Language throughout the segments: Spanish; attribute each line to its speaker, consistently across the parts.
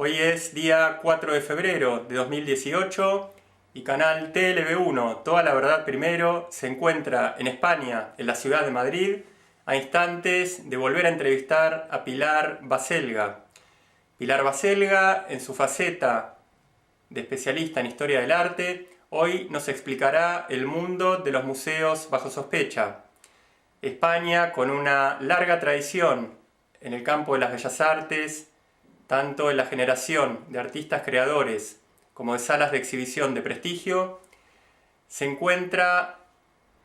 Speaker 1: Hoy es día 4 de febrero de 2018 y canal TLV1, Toda la Verdad Primero, se encuentra en España, en la ciudad de Madrid, a instantes de volver a entrevistar a Pilar Baselga. Pilar Baselga, en su faceta de especialista en historia del arte, hoy nos explicará el mundo de los museos bajo sospecha. España, con una larga tradición en el campo de las bellas artes, tanto en la generación de artistas creadores como de salas de exhibición de prestigio, se encuentra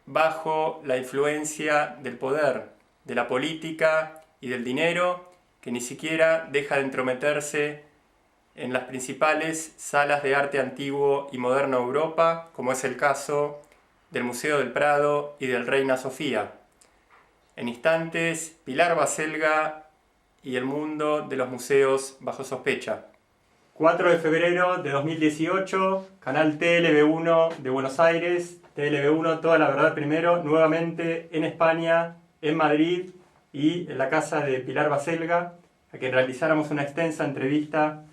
Speaker 1: bajo la influencia del poder, de la política y del dinero, que ni siquiera deja de entrometerse en las principales salas de arte antiguo y moderno de Europa, como es el caso del Museo del Prado y del Reina Sofía. En instantes, Pilar Baselga y el mundo de los museos bajo sospecha. 4 de febrero de 2018, canal TLV1 de Buenos Aires, TLV1 Toda la Verdad Primero, nuevamente en España, en Madrid y en la casa de Pilar Baselga, a quien realizáramos una extensa entrevista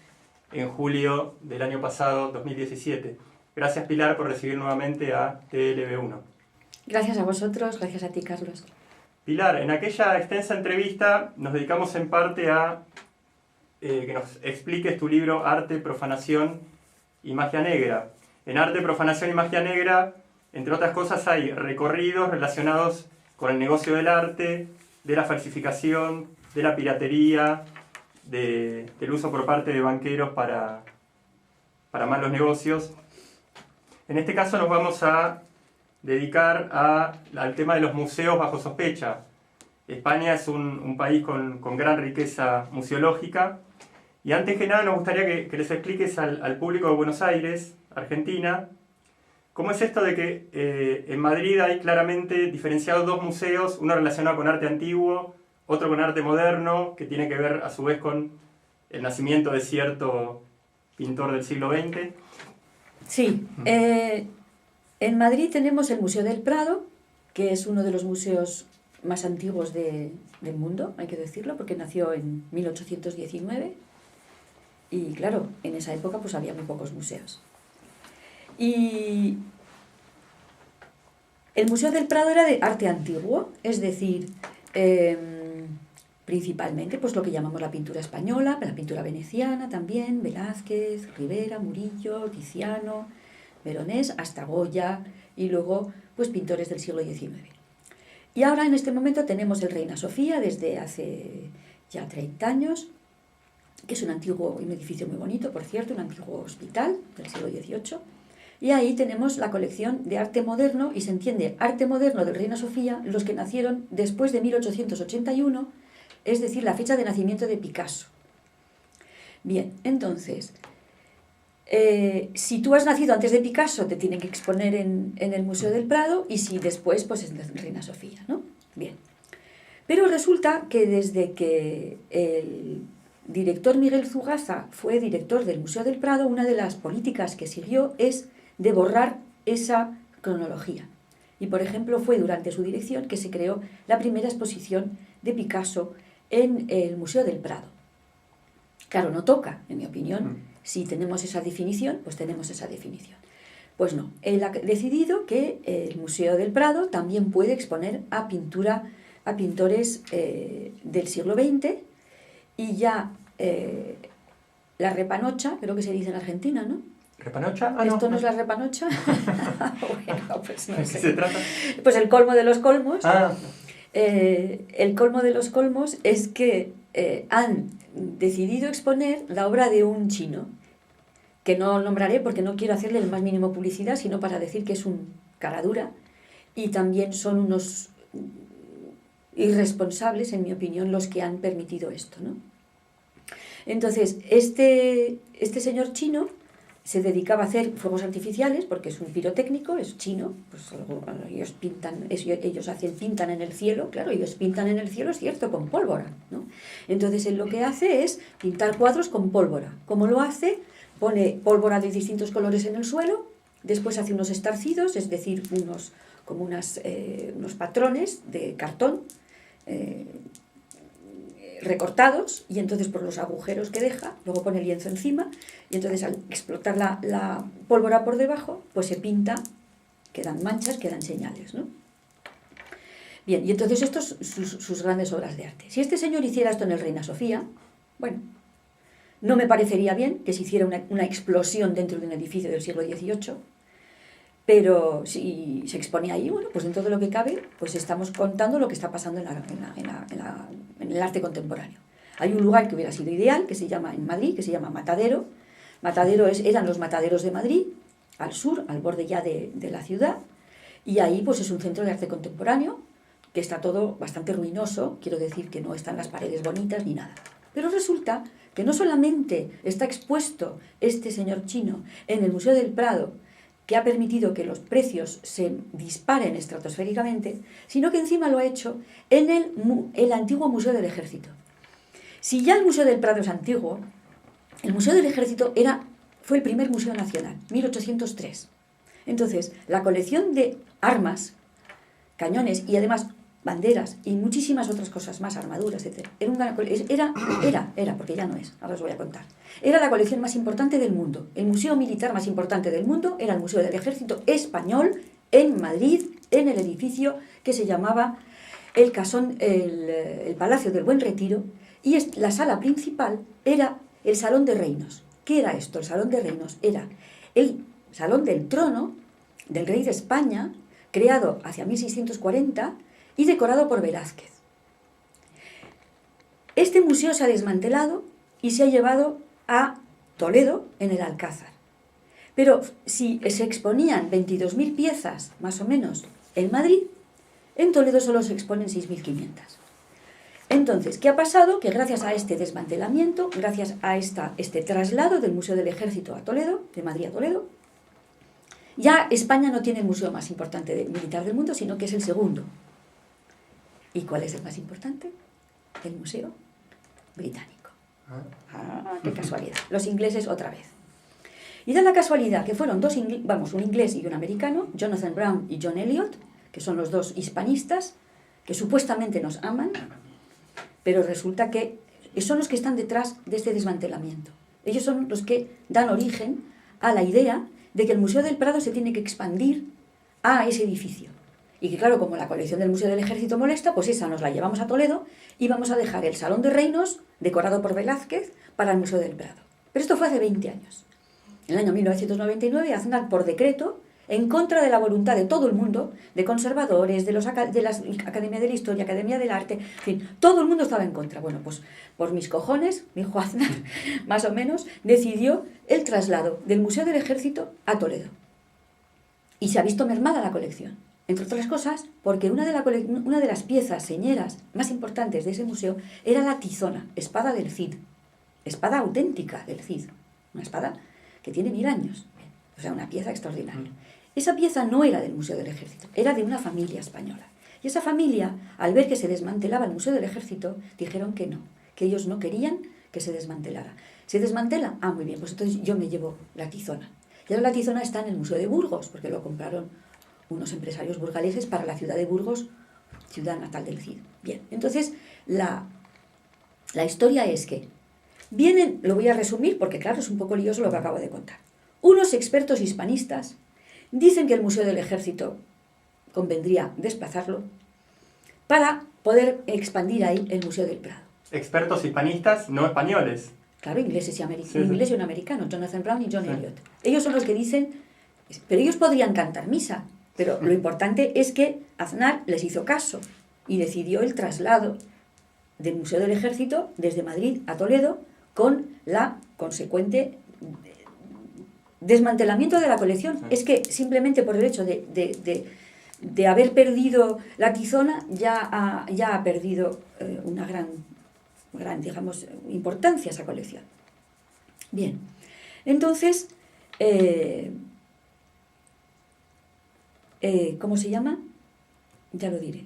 Speaker 1: en julio del año pasado, 2017. Gracias, Pilar, por recibir nuevamente a TLV1.
Speaker 2: Gracias a vosotros, gracias a ti, Carlos.
Speaker 1: Pilar, en aquella extensa entrevista nos dedicamos en parte a que nos expliques tu libro Arte, Profanación y Magia Negra. En Arte, Profanación y Magia Negra, entre otras cosas, hay recorridos relacionados con el negocio del arte, de la falsificación, de la piratería, del uso por parte de banqueros para malos negocios. En este caso nos vamos a dedicar al tema de los museos bajo sospecha. España es un país con gran riqueza museológica, y antes que nada nos gustaría que les expliques al público de Buenos Aires, Argentina, cómo es esto de que en Madrid hay claramente diferenciados dos museos, uno relacionado con arte antiguo, otro con arte moderno, que tiene que ver a su vez con el nacimiento de cierto pintor del siglo XX.
Speaker 2: Sí, en Madrid tenemos el Museo del Prado, que es uno de los museos más antiguos del mundo, hay que decirlo, porque nació en 1819 y claro, en esa época pues había muy pocos museos. Y el Museo del Prado era de arte antiguo, es decir, principalmente pues lo que llamamos la pintura española, la pintura veneciana también, Velázquez, Rivera, Murillo, Tiziano, Veronés, hasta Goya, y luego pues pintores del siglo XIX. Y ahora en este momento tenemos el Reina Sofía desde hace ya 30 años, que es un edificio muy bonito, por cierto, un antiguo hospital del siglo XVIII, y ahí tenemos la colección de arte moderno, y se entiende arte moderno del Reina Sofía los que nacieron después de 1881, es decir, la fecha de nacimiento de Picasso. Bien, entonces, si tú has nacido antes de Picasso, te tienen que exponer en el Museo del Prado, y si después, pues en Reina Sofía, ¿no? Bien. Pero resulta que desde que el director Miguel Zugaza fue director del Museo del Prado, una de las políticas que siguió es de borrar esa cronología. Y, por ejemplo, fue durante su dirección que se creó la primera exposición de Picasso en el Museo del Prado. Claro, no toca, en mi opinión. Si tenemos esa definición, pues tenemos esa definición. Pues no, él ha decidido que el Museo del Prado también puede exponer a pintores del siglo XX, y ya la repanocha, creo que se dice en Argentina, ¿no?
Speaker 1: ¿Repanocha?
Speaker 2: ¿Esto no es la repanocha? Bueno, pues no sé.
Speaker 1: ¿De qué se trata?
Speaker 2: Pues el colmo de los colmos.
Speaker 1: Ah.
Speaker 2: El colmo de los colmos es que han decidido exponer la obra de un chino, que no nombraré porque no quiero hacerle el más mínimo publicidad, sino para decir que es un cara dura, y también son unos irresponsables, en mi opinión, los que han permitido esto, ¿no? Entonces, este señor chino se dedicaba a hacer fuegos artificiales, porque es un pirotécnico, es chino, pues ellos pintan en el cielo, claro, ellos pintan en el cielo, es cierto, con pólvora, ¿no? Entonces él lo que hace es pintar cuadros con pólvora. ¿Cómo lo hace? Pone pólvora de distintos colores en el suelo, después hace unos estarcidos, es decir, unos patrones de cartón recortados, y entonces por los agujeros que deja, luego pone el lienzo encima, y entonces al explotar la pólvora por debajo, pues se pinta, quedan manchas, quedan señales, ¿no? Bien, y entonces estos sus grandes obras de arte. Si este señor hiciera esto en el Reina Sofía, bueno, no me parecería bien que se hiciera una explosión dentro de un edificio del siglo XVIII, pero si se expone ahí, bueno, pues dentro de lo que cabe, pues estamos contando lo que está pasando en el arte contemporáneo. Hay un lugar que hubiera sido ideal, que se llama en Madrid, que se llama Matadero. Matadero eran los mataderos de Madrid, al sur, al borde ya de la ciudad, y ahí pues es un centro de arte contemporáneo, que está todo bastante ruinoso, quiero decir que no están las paredes bonitas ni nada. Pero resulta que no solamente está expuesto este señor chino en el Museo del Prado, que ha permitido que los precios se disparen estratosféricamente, sino que encima lo ha hecho en el antiguo Museo del Ejército. Si ya el Museo del Prado es antiguo, el Museo del Ejército fue el primer museo nacional, 1803. Entonces, la colección de armas, cañones y además banderas y muchísimas otras cosas más, armaduras, etc. Era, porque ya no es, ahora os voy a contar. Era la colección más importante del mundo. El museo militar más importante del mundo era el Museo del Ejército Español en Madrid, en el edificio que se llamaba el Palacio del Buen Retiro, y la sala principal era el Salón de Reinos. ¿Qué era esto? El Salón de Reinos era el Salón del Trono del Rey de España, creado hacia 1640, y decorado por Velázquez. Este museo se ha desmantelado y se ha llevado a Toledo, en el Alcázar. Pero si se exponían 22.000 piezas, más o menos, en Madrid, en Toledo solo se exponen 6.500. Entonces, ¿qué ha pasado? Que gracias a este desmantelamiento, gracias a este traslado del Museo del Ejército a Toledo, de Madrid a Toledo, ya España no tiene el museo más importante militar del mundo, sino que es el segundo. ¿Y cuál es el más importante? El Museo Británico. ¡Qué casualidad! Los ingleses otra vez. Y da la casualidad que fueron un inglés y un americano, Jonathan Brown y John Eliot, que son los dos hispanistas, que supuestamente nos aman, pero resulta que son los que están detrás de este desmantelamiento. Ellos son los que dan origen a la idea de que el Museo del Prado se tiene que expandir a ese edificio. Y que claro, como la colección del Museo del Ejército molesta, pues esa nos la llevamos a Toledo y vamos a dejar el Salón de Reinos, decorado por Velázquez, para el Museo del Prado. Pero esto fue hace 20 años. En el año 1999, Aznar, por decreto, en contra de la voluntad de todo el mundo, de conservadores, de la Academia de la Historia, Academia del Arte, en fin, todo el mundo estaba en contra. Bueno, pues por mis cojones, mi hijo Aznar, más o menos, decidió el traslado del Museo del Ejército a Toledo. Y se ha visto mermada la colección. Entre otras cosas, porque una de las piezas señeras más importantes de ese museo era la tizona, espada del Cid, espada auténtica del Cid, una espada que tiene 1000 años, o sea, una pieza extraordinaria. Esa pieza no era del Museo del Ejército, era de una familia española. Y esa familia, al ver que se desmantelaba el Museo del Ejército, dijeron que no, que ellos no querían que se desmantelara. ¿Se desmantela? Ah, muy bien, pues entonces yo me llevo la tizona. Y ahora la tizona está en el Museo de Burgos, porque lo compraron unos empresarios burgaleses para la ciudad de Burgos, ciudad natal del Cid. Bien, entonces la historia es que vienen, lo voy a resumir porque claro, es un poco lioso lo que acabo de contar. Unos expertos hispanistas dicen que el Museo del Ejército convendría desplazarlo para poder expandir ahí el Museo del Prado.
Speaker 1: Expertos hispanistas, no españoles.
Speaker 2: Claro, ingleses y americanos, un inglés y un americano, Jonathan Brown y John Eliot. Ellos son los que dicen, pero ellos podrían cantar misa. Pero lo importante es que Aznar les hizo caso y decidió el traslado del Museo del Ejército desde Madrid a Toledo con la consecuente desmantelamiento de la colección. Es que simplemente por el hecho de haber perdido la tizona ya ha perdido una gran, digamos, importancia esa colección. Bien, entonces... ¿cómo se llama? Ya lo diré.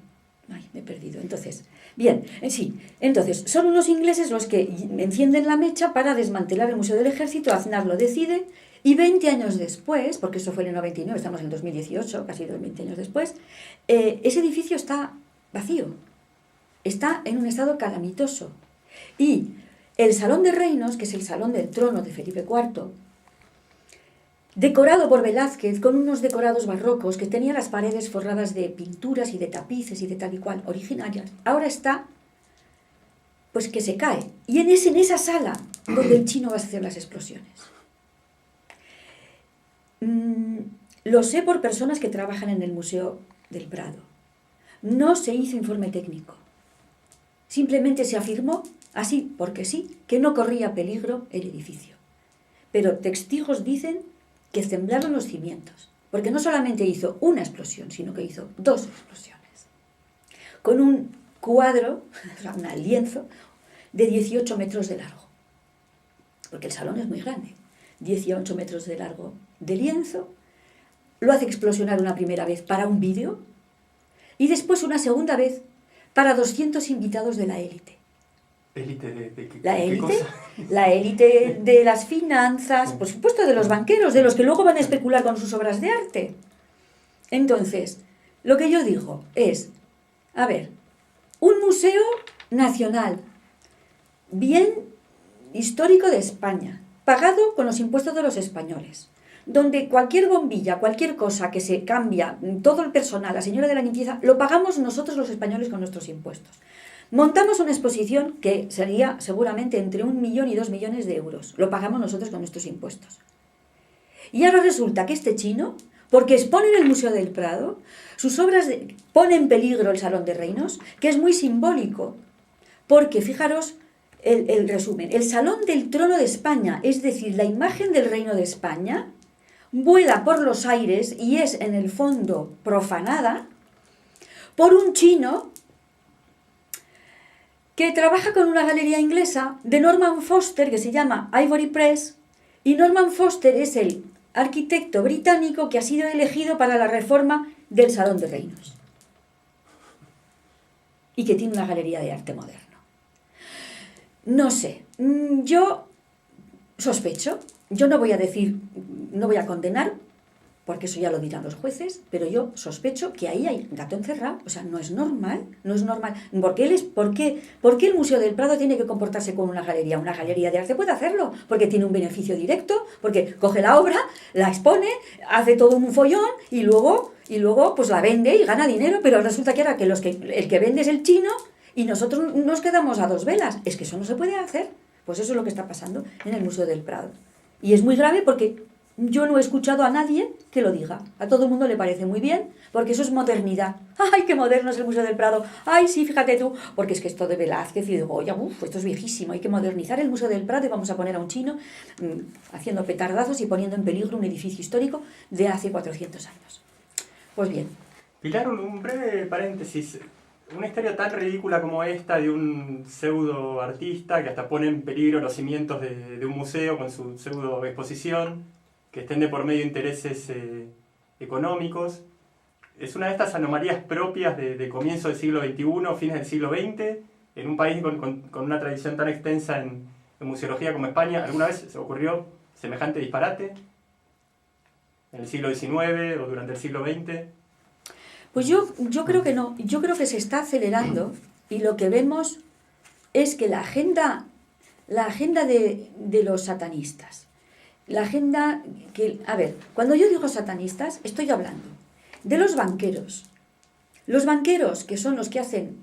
Speaker 2: Ay, me he perdido. Entonces, bien, sí. Entonces, son unos ingleses los que encienden la mecha para desmantelar el Museo del Ejército. Aznar lo decide y 20 años después, porque eso fue en el 99, estamos en el 2018, casi 20 años después, ese edificio está vacío. Está en un estado calamitoso. Y el Salón de Reinos, que es el Salón del Trono de Felipe IV, decorado por Velázquez con unos decorados barrocos que tenía las paredes forradas de pinturas y de tapices y de tal y cual originarias, ahora está, pues que se cae. Y es en esa sala donde el chino va a hacer las explosiones. Lo sé por personas que trabajan en el Museo del Prado. No se hizo informe técnico. Simplemente se afirmó, así porque sí, que no corría peligro el edificio. Pero testigos dicen que temblaron los cimientos, porque no solamente hizo una explosión, sino que hizo 2 explosiones. Con un cuadro, un lienzo, de 18 metros de largo. Porque el salón es muy grande. 18 metros de largo de lienzo, lo hace explosionar una primera vez para un vídeo y después una segunda vez para 200 invitados de la élite.
Speaker 1: ¿Élite de qué,
Speaker 2: la
Speaker 1: qué
Speaker 2: élite,
Speaker 1: cosa?
Speaker 2: la élite de las finanzas, por supuesto de los banqueros, de los que luego van a especular con sus obras de arte. Entonces, lo que yo digo es, a ver, un museo nacional, bien histórico de España, pagado con los impuestos de los españoles, donde cualquier bombilla, cualquier cosa que se cambia, todo el personal, la señora de la limpieza, lo pagamos nosotros los españoles con nuestros impuestos. Montamos una exposición que sería seguramente entre 1 millón y 2 millones de euros. Lo pagamos nosotros con nuestros impuestos. Y ahora resulta que este chino, porque expone en el Museo del Prado, sus obras pone en peligro el Salón de Reinos, que es muy simbólico. Porque, fijaros, el resumen, el Salón del Trono de España, es decir, la imagen del Reino de España, vuela por los aires y es en el fondo profanada por un chino que trabaja con una galería inglesa de Norman Foster que se llama Ivory Press, y Norman Foster es el arquitecto británico que ha sido elegido para la reforma del Salón de Reinos y que tiene una galería de arte moderno. No sé, yo sospecho, yo no voy a decir, no voy a condenar, porque eso ya lo dirán los jueces, pero yo sospecho que ahí hay gato encerrado, o sea, no es normal. ¿Por qué el Museo del Prado tiene que comportarse como una galería? Una galería de arte puede hacerlo, porque tiene un beneficio directo, porque coge la obra, la expone, hace todo un follón y luego pues la vende y gana dinero, pero resulta que ahora que el que vende es el chino y nosotros nos quedamos a 2 velas. Es que eso no se puede hacer. Pues eso es lo que está pasando en el Museo del Prado. Y es muy grave porque yo no he escuchado a nadie que lo diga. A todo el mundo le parece muy bien, porque eso es modernidad. ¡Ay, qué moderno es el Museo del Prado! ¡Ay, sí, fíjate tú! Porque es que esto de Velázquez y de Goya, esto es viejísimo. Hay que modernizar el Museo del Prado y vamos a poner a un chino haciendo petardazos y poniendo en peligro un edificio histórico de hace 400 años. Pues bien.
Speaker 1: Pilar, un breve paréntesis. Una historia tan ridícula como esta de un pseudo artista que hasta pone en peligro los cimientos de un museo con su pseudo exposición, que estén de por medio intereses económicos, es una de estas anomalías propias de comienzo del siglo XXI, fines del siglo XX, en un país con una tradición tan extensa en museología como España. ¿Alguna vez se ocurrió semejante disparate? ¿En el siglo XIX o durante el siglo XX?
Speaker 2: Pues yo creo que no, yo creo que se está acelerando y lo que vemos es que la agenda de los satanistas, la agenda que, a ver, cuando yo digo satanistas estoy hablando de los banqueros que son los que hacen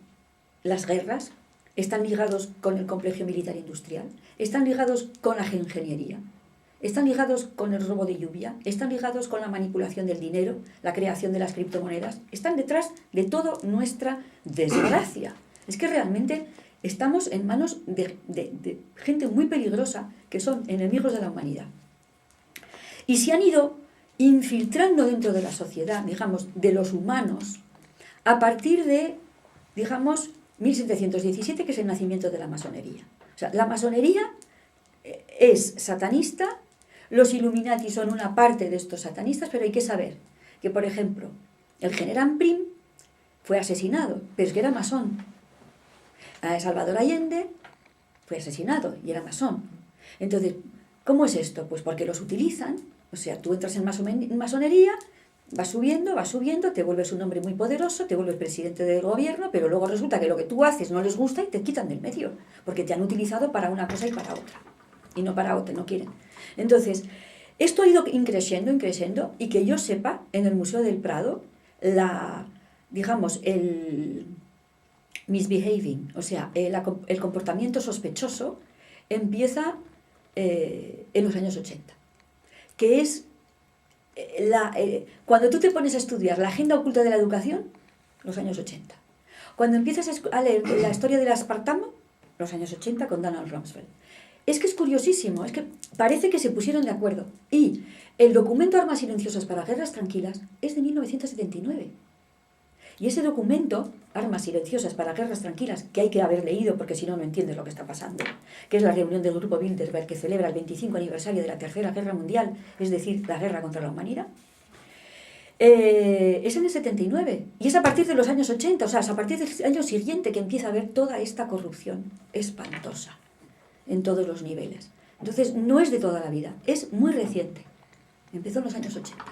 Speaker 2: las guerras, están ligados con el complejo militar industrial, están ligados con la geoingeniería, están ligados con el robo de lluvia, están ligados con la manipulación del dinero, la creación de las criptomonedas, están detrás de toda nuestra desgracia. Es que realmente estamos en manos de gente muy peligrosa que son enemigos de la humanidad. Y se han ido infiltrando dentro de la sociedad, digamos, de los humanos, a partir de, digamos, 1717, que es el nacimiento de la masonería. O sea, la masonería es satanista. Los Illuminati son una parte de estos satanistas, pero hay que saber que, por ejemplo, el general Prim fue asesinado, pero es que era masón. Salvador Allende fue asesinado y era masón. Entonces, ¿cómo es esto? Pues porque los utilizan, o sea, tú entras en masonería, vas subiendo, te vuelves un hombre muy poderoso, te vuelves presidente del gobierno, pero luego resulta que lo que tú haces no les gusta y te quitan del medio, porque te han utilizado para una cosa y para otra, y no para otra, no quieren. Entonces, esto ha ido creciendo, y que yo sepa, en el Museo del Prado, el misbehaving, o sea, el comportamiento sospechoso, empieza en los años 80, que es cuando tú te pones a estudiar la agenda oculta de la educación, los años 80. Cuando empiezas a leer la historia del aspartamo, los años 80 con Donald Rumsfeld. Es que es curiosísimo, es que parece que se pusieron de acuerdo. Y el documento Armas silenciosas para guerras tranquilas es de 1979. Y ese documento, Armas silenciosas para guerras tranquilas, que hay que haber leído porque si no, no entiendes lo que está pasando, que es la reunión del Grupo Bilderberg que celebra el 25 aniversario de la Tercera Guerra Mundial, es decir, la guerra contra la humanidad, es en el 79. Y es a partir de los años 80, o sea, es a partir del año siguiente que empieza a haber toda esta corrupción espantosa en todos los niveles. Entonces, no es de toda la vida, es muy reciente. Empezó en los años 80.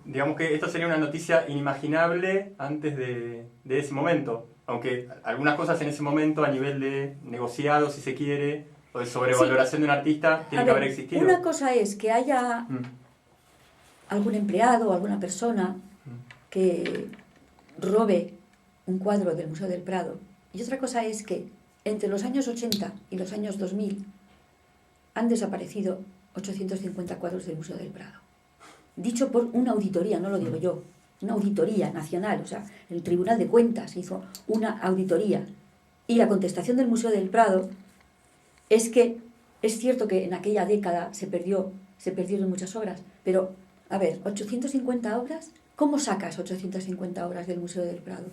Speaker 1: Digamos que esto sería una noticia inimaginable antes de ese momento, aunque algunas cosas en ese momento a nivel de negociado, si se quiere, o de sobrevaloración de un artista, tienen que haber existido.
Speaker 2: Una cosa es que haya algún empleado o alguna persona que robe un cuadro del Museo del Prado, y otra cosa es que entre los años 80 y los años 2000 han desaparecido 850 cuadros del Museo del Prado. Dicho por una auditoría, no lo digo yo, una auditoría nacional, o sea, el Tribunal de Cuentas hizo una auditoría. Y la contestación del Museo del Prado es que es cierto que en aquella década se perdieron muchas obras, pero, a ver, 850 obras, ¿cómo sacas 850 obras del Museo del Prado?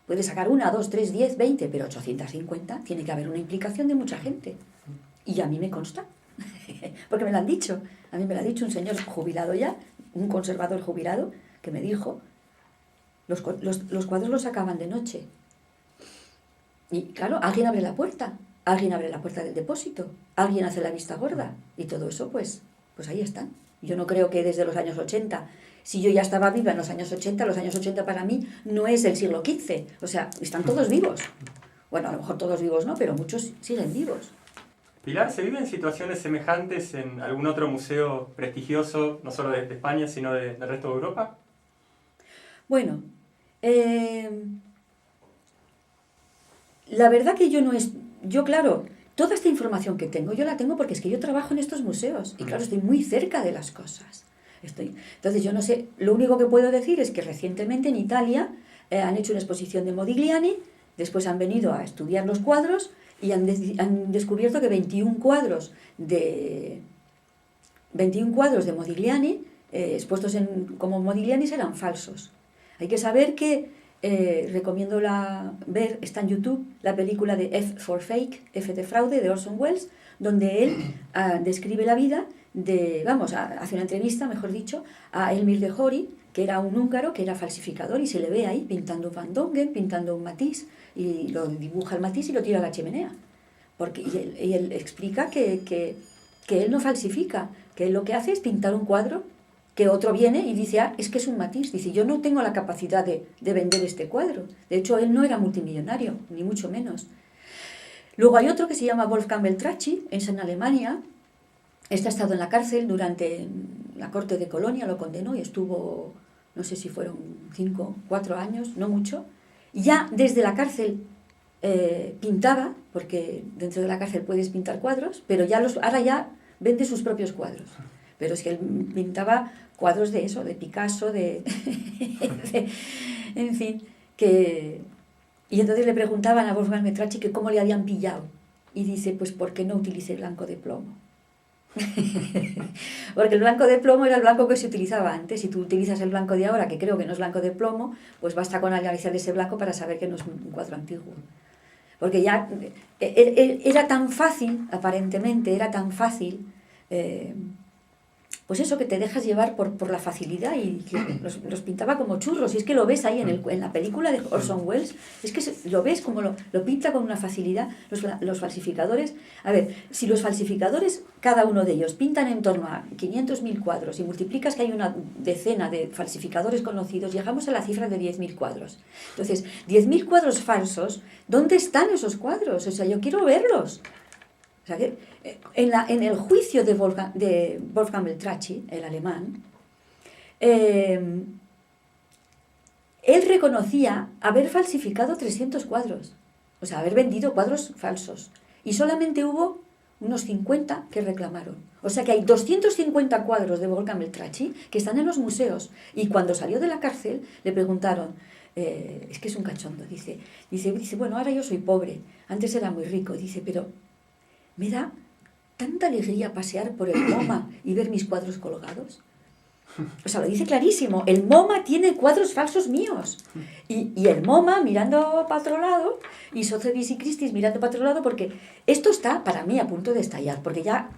Speaker 2: Puedes sacar 1, 2, 3, 10, 20, pero 850 tiene que haber una implicación de mucha gente. Y a mí me consta, porque me lo han dicho. A mí me lo ha dicho un señor jubilado ya, un conservador jubilado, que me dijo, los cuadros los sacaban de noche. Y claro, alguien abre la puerta del depósito, alguien hace la vista gorda, y todo eso pues ahí están. Yo no creo que desde los años 80, si yo ya estaba viva en los años 80 para mí no es el siglo XV, o sea, están todos vivos. Bueno, a lo mejor todos vivos no, pero muchos siguen vivos.
Speaker 1: Pilar, ¿se viven situaciones semejantes en algún otro museo prestigioso, no solo de España, sino del resto de Europa?
Speaker 2: Bueno, la verdad que yo claro, toda esta información que tengo, yo la tengo porque es que yo trabajo en estos museos y claro, estoy muy cerca de las cosas. Entonces yo no sé, lo único que puedo decir es que recientemente en Italia han hecho una exposición de Modigliani, después han venido a estudiar los cuadros y han descubierto que 21 cuadros de Modigliani expuestos como Modigliani eran falsos. Hay que saber que recomiendo ver, está en YouTube, la película de F for Fake, F de fraude, de Orson Welles, donde él describe la vida hace una entrevista, mejor dicho, a Elmir de Hori, que era un húngaro, que era falsificador, y se le ve ahí pintando un Van Dongen, pintando un Matisse, y lo dibuja el Matisse y lo tira a la chimenea. Y él explica que él no falsifica, que él lo que hace es pintar un cuadro que otro viene y dice, es que es un Matisse. Dice, yo no tengo la capacidad de vender este cuadro. De hecho, él no era multimillonario, ni mucho menos. Luego hay otro que se llama Wolfgang Beltracchi, es en Alemania. Este ha estado en la cárcel durante la corte de Colonia, lo condenó y estuvo, no sé si fueron 5, 4 años, no mucho. Ya desde la cárcel pintaba, porque dentro de la cárcel puedes pintar cuadros, pero ahora ya vende sus propios cuadros. Pero es que él pintaba cuadros de eso, de Picasso, en fin, y entonces le preguntaban a Wolfgang Beltracchi que cómo le habían pillado. Y dice, pues ¿por qué no utilicé blanco de plomo? Porque el blanco de plomo era el blanco que se utilizaba antes. Si tú utilizas el blanco de ahora, que creo que no es blanco de plomo, pues basta con analizar ese blanco para saber que no es un cuadro antiguo. Porque ya era tan fácil, aparentemente, pues eso, que te dejas llevar por la facilidad y que los pintaba como churros. Y es que lo ves ahí en la película de Orson Welles, es que lo ves como lo pinta con una facilidad. Los falsificadores, a ver, si los falsificadores, cada uno de ellos, pintan en torno a 500.000 cuadros y multiplicas que hay una decena de falsificadores conocidos, llegamos a la cifra de 10.000 cuadros. Entonces, 10.000 cuadros falsos, ¿dónde están esos cuadros? O sea, yo quiero verlos. O sea, que en el juicio de Wolfgang Beltracchi, el alemán, él reconocía haber falsificado 300 cuadros, o sea, haber vendido cuadros falsos, y solamente hubo unos 50 que reclamaron. O sea que hay 250 cuadros de Wolfgang Beltracchi que están en los museos, y cuando salió de la cárcel le preguntaron, es que es un cachondo, dice, bueno, ahora yo soy pobre, antes era muy rico, dice, pero me da tanta alegría pasear por el MoMA y ver mis cuadros colgados. O sea, lo dice clarísimo. El MoMA tiene cuadros falsos míos. Y el MoMA mirando para otro lado, y Sotheby's y Christie's mirando para otro lado, porque esto está para mí a punto de estallar. Porque ya,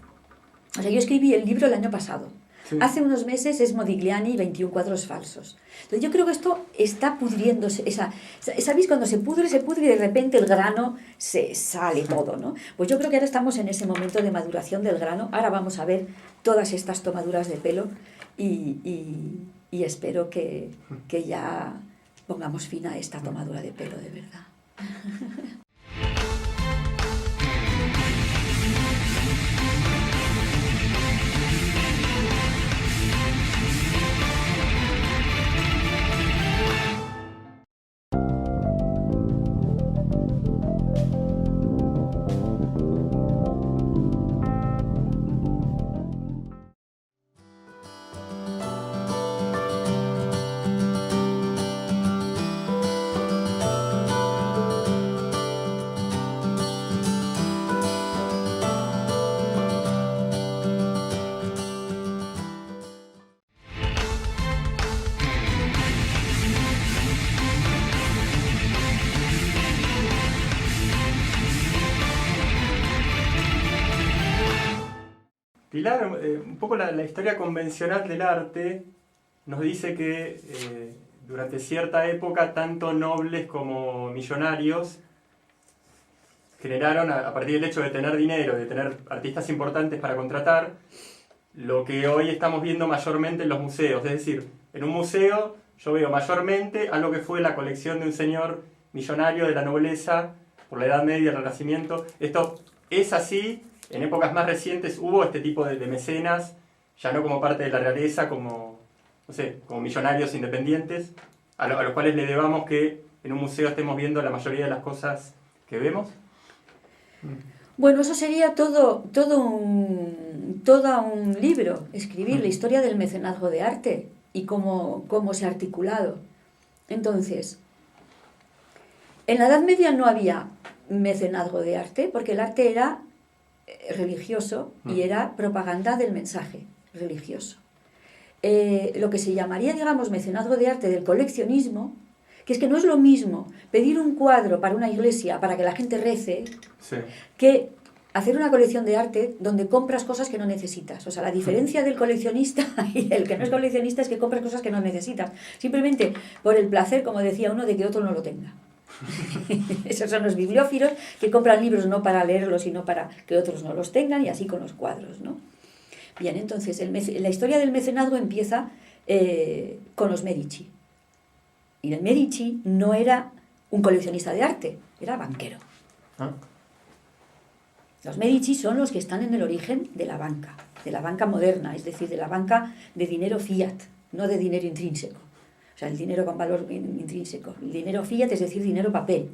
Speaker 2: o sea, yo escribí el libro el año pasado. Sí. Hace unos meses es Modigliani, 21 cuadros falsos. Entonces yo creo que esto está pudriéndose. ¿Sabéis? Cuando se pudre y de repente el grano se sale todo, ¿no? Pues yo creo que ahora estamos en ese momento de maduración del grano. Ahora vamos a ver todas estas tomaduras de pelo y espero que ya pongamos fin a esta tomadura de pelo de verdad.
Speaker 1: Pilar, un poco la historia convencional del arte nos dice que durante cierta época tanto nobles como millonarios generaron, a partir del hecho de tener dinero, de tener artistas importantes para contratar, lo que hoy estamos viendo mayormente en los museos. Es decir, en un museo yo veo mayormente algo que fue la colección de un señor millonario de la nobleza por la Edad Media, el Renacimiento. Esto es así. En épocas más recientes hubo este tipo de mecenas, ya no como parte de la realeza, como, no sé, como millonarios independientes, a los cuales le debamos que en un museo estemos viendo la mayoría de las cosas que vemos.
Speaker 2: Bueno, eso sería todo un libro, escribir la historia del mecenazgo de arte y cómo se ha articulado. Entonces, en la Edad Media no había mecenazgo de arte, porque el arte era religioso y era propaganda del mensaje religioso. Lo que se llamaría, digamos, mecenazgo de arte del coleccionismo, que es que no es lo mismo pedir un cuadro para una iglesia para que la gente rece, sí, que hacer una colección de arte donde compras cosas que no necesitas. O sea, la diferencia del coleccionista y el que no es coleccionista es que compras cosas que no necesitas, simplemente por el placer, como decía uno, de que otro no lo tenga. Esos son los bibliófilos que compran libros no para leerlos, sino para que otros no los tengan, y así con los cuadros, ¿no? Bien, entonces la historia del mecenazgo empieza con los Medici. Y el Medici no era un coleccionista de arte, era banquero. ¿Ah? Los Medici son los que están en el origen de la banca moderna, es decir, de la banca de dinero fiat, no de dinero intrínseco. O sea, el dinero con valor intrínseco. El dinero fiat, es decir, dinero papel.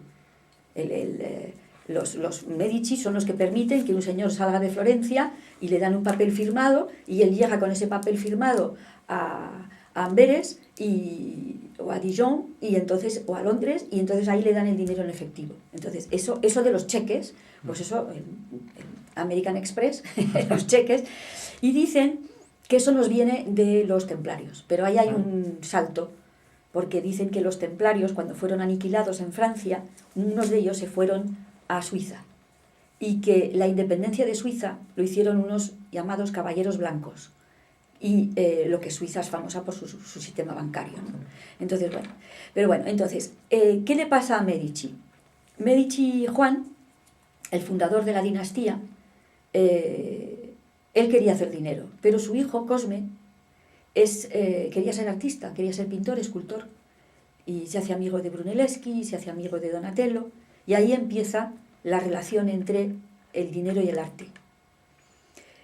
Speaker 2: Los Medici son los que permiten que un señor salga de Florencia y le dan un papel firmado, y él llega con ese papel firmado a Amberes o a Dijon, y entonces, o a Londres, y entonces ahí le dan el dinero en efectivo. Entonces, eso de los cheques, pues eso, el American Express, los cheques, y dicen que eso nos viene de los templarios. Pero ahí hay un salto, porque dicen que los templarios, cuando fueron aniquilados en Francia, unos de ellos se fueron a Suiza, y que la independencia de Suiza lo hicieron unos llamados caballeros blancos, y lo que Suiza es famosa por su sistema bancario, ¿no? Entonces, bueno, pero bueno, entonces, ¿qué le pasa a Medici? Medici Juan, el fundador de la dinastía, él quería hacer dinero, pero su hijo Cosme quería ser artista, quería ser pintor, escultor, y se hace amigo de Brunelleschi, se hace amigo de Donatello, y ahí empieza la relación entre el dinero y el arte.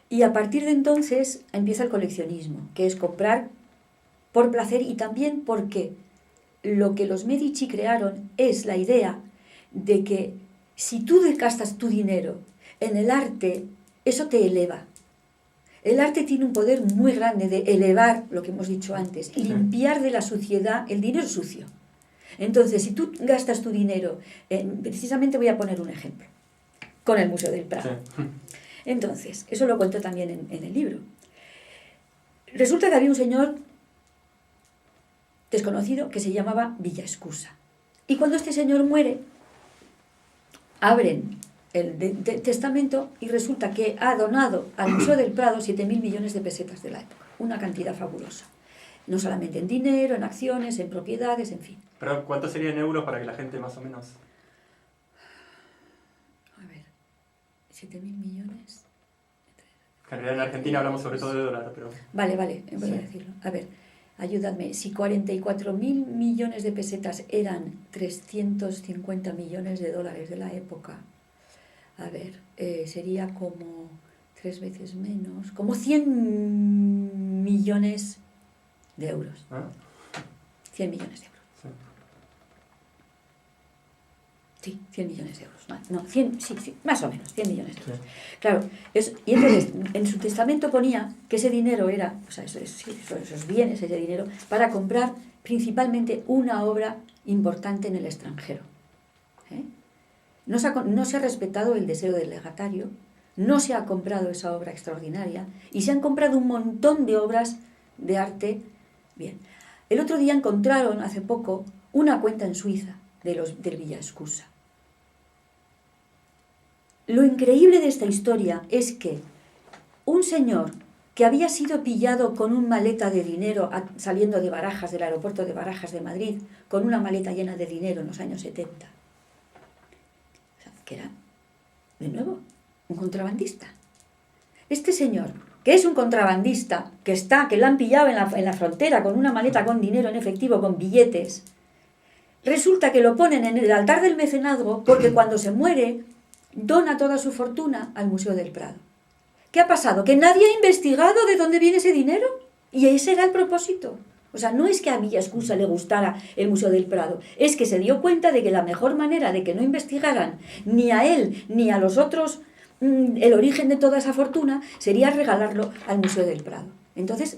Speaker 2: Y a partir de entonces empieza el coleccionismo, que es comprar por placer y también porque lo que los Medici crearon es la idea de que si tú gastas tu dinero en el arte, eso te eleva. El arte tiene un poder muy grande de elevar, lo que hemos dicho antes, limpiar de la suciedad el dinero sucio. Entonces, si tú gastas tu dinero, precisamente voy a poner un ejemplo, con el Museo del Prado. Sí. Entonces, eso lo cuento también en el libro. Resulta que había un señor desconocido que se llamaba Villaescusa. Y cuando este señor muere, abren el testamento y resulta que ha donado al Museo del Prado 7.000 millones de pesetas de la época. Una cantidad fabulosa. No solamente en dinero, en acciones, en propiedades, en fin.
Speaker 1: Pero ¿cuánto sería en euros para que la gente más o menos...?
Speaker 2: A ver, 7.000 millones...
Speaker 1: En realidad en Argentina hablamos sobre todo de dólar, pero...
Speaker 2: Vale, voy a decirlo. A ver, ayúdame. Si 44.000 millones de pesetas eran 350 millones de dólares de la época, a ver, sería como 3 veces menos, como 100 millones de euros. ¿Ah? 100 millones de euros. Sí, 100 millones de euros. No, 100, sí, más o menos, 100 millones de euros. Sí. Claro, y entonces en su testamento ponía que ese dinero era, o sea, esos bienes, ese dinero, para comprar principalmente una obra importante en el extranjero. No se ha respetado el deseo del legatario, no se ha comprado esa obra extraordinaria y se han comprado un montón de obras de arte. Bien, el otro día encontraron, hace poco, una cuenta en Suiza del Villaescusa. Lo increíble de esta historia es que un señor que había sido pillado con una maleta de dinero saliendo de Barajas, del aeropuerto de Barajas de Madrid, con una maleta llena de dinero en los años 70, o sea, que era, de nuevo, un contrabandista. Este señor, que es un contrabandista, que lo han pillado en la frontera con una maleta con dinero en efectivo, con billetes, resulta que lo ponen en el altar del mecenazgo porque cuando se muere dona toda su fortuna al Museo del Prado. ¿Qué ha pasado? Que nadie ha investigado de dónde viene ese dinero. Y ese era el propósito. O sea, no es que a Villaescusa le gustara el Museo del Prado, es que se dio cuenta de que la mejor manera de que no investigaran ni a él ni a los otros el origen de toda esa fortuna sería regalarlo al Museo del Prado. Entonces,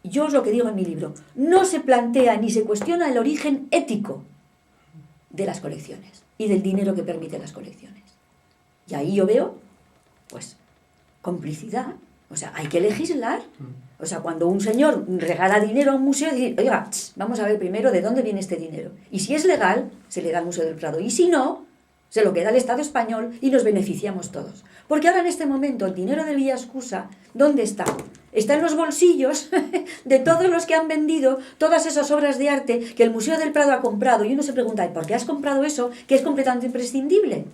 Speaker 2: yo es lo que digo en mi libro, no se plantea ni se cuestiona el origen ético de las colecciones y del dinero que permiten las colecciones. Y ahí yo veo, pues, complicidad. O sea, hay que legislar. O sea, cuando un señor regala dinero a un museo, dice, oiga, vamos a ver primero de dónde viene este dinero. Y si es legal, se le da al Museo del Prado. Y si no, se lo queda al Estado español y nos beneficiamos todos. Porque ahora en este momento el dinero de Villaescusa, ¿dónde está? Está en los bolsillos de todos los que han vendido todas esas obras de arte que el Museo del Prado ha comprado. Y uno se pregunta, ¿por qué has comprado eso que es completamente imprescindible?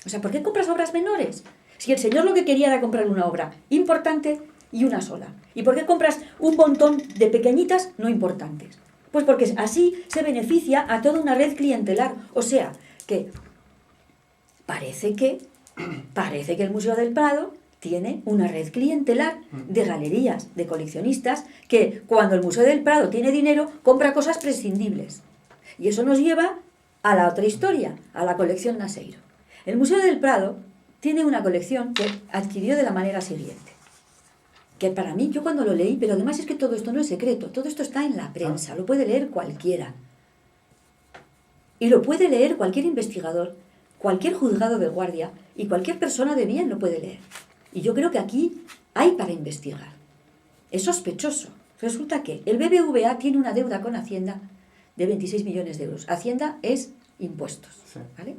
Speaker 2: O sea, ¿por qué compras obras menores? Si el señor lo que quería era comprar una obra importante y una sola. ¿Y por qué compras un montón de pequeñitas no importantes? Pues porque así se beneficia a toda una red clientelar. O sea, que parece que el Museo del Prado tiene una red clientelar de galerías, de coleccionistas, que cuando el Museo del Prado tiene dinero, compra cosas prescindibles. Y eso nos lleva a la otra historia, a la colección Naseiro. El Museo del Prado tiene una colección que adquirió de la manera siguiente. Que para mí, yo cuando lo leí, pero además es que todo esto no es secreto, todo esto está en la prensa, lo puede leer cualquiera. Y lo puede leer cualquier investigador, cualquier juzgado de guardia y cualquier persona de bien lo puede leer. Y yo creo que aquí hay para investigar. Es sospechoso. Resulta que el BBVA tiene una deuda con Hacienda de 26 millones de euros. Hacienda es impuestos, ¿vale?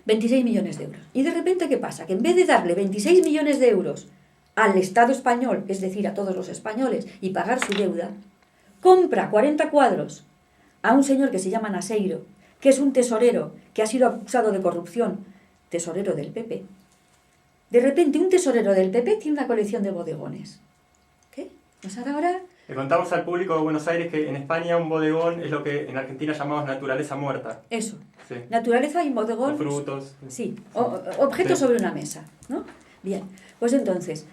Speaker 2: 26 millones de euros. Y de repente, ¿qué pasa? Que en vez de darle 26 millones de euros al Estado español, es decir, a todos los españoles, y pagar su deuda, compra 40 cuadros a un señor que se llama Naseiro, que es un tesorero que ha sido acusado de corrupción, tesorero del PP. De repente, un tesorero del PP tiene una colección de bodegones. ¿Qué? ¿Nos hará ahora?
Speaker 1: Le contamos al público de Buenos Aires que en España un bodegón es lo que en Argentina llamamos naturaleza muerta.
Speaker 2: Eso.
Speaker 1: Sí.
Speaker 2: Naturaleza y bodegón.
Speaker 1: O frutos.
Speaker 2: Sí, objetos
Speaker 1: Sí.
Speaker 2: sobre una mesa, ¿no? Bien, pues entonces,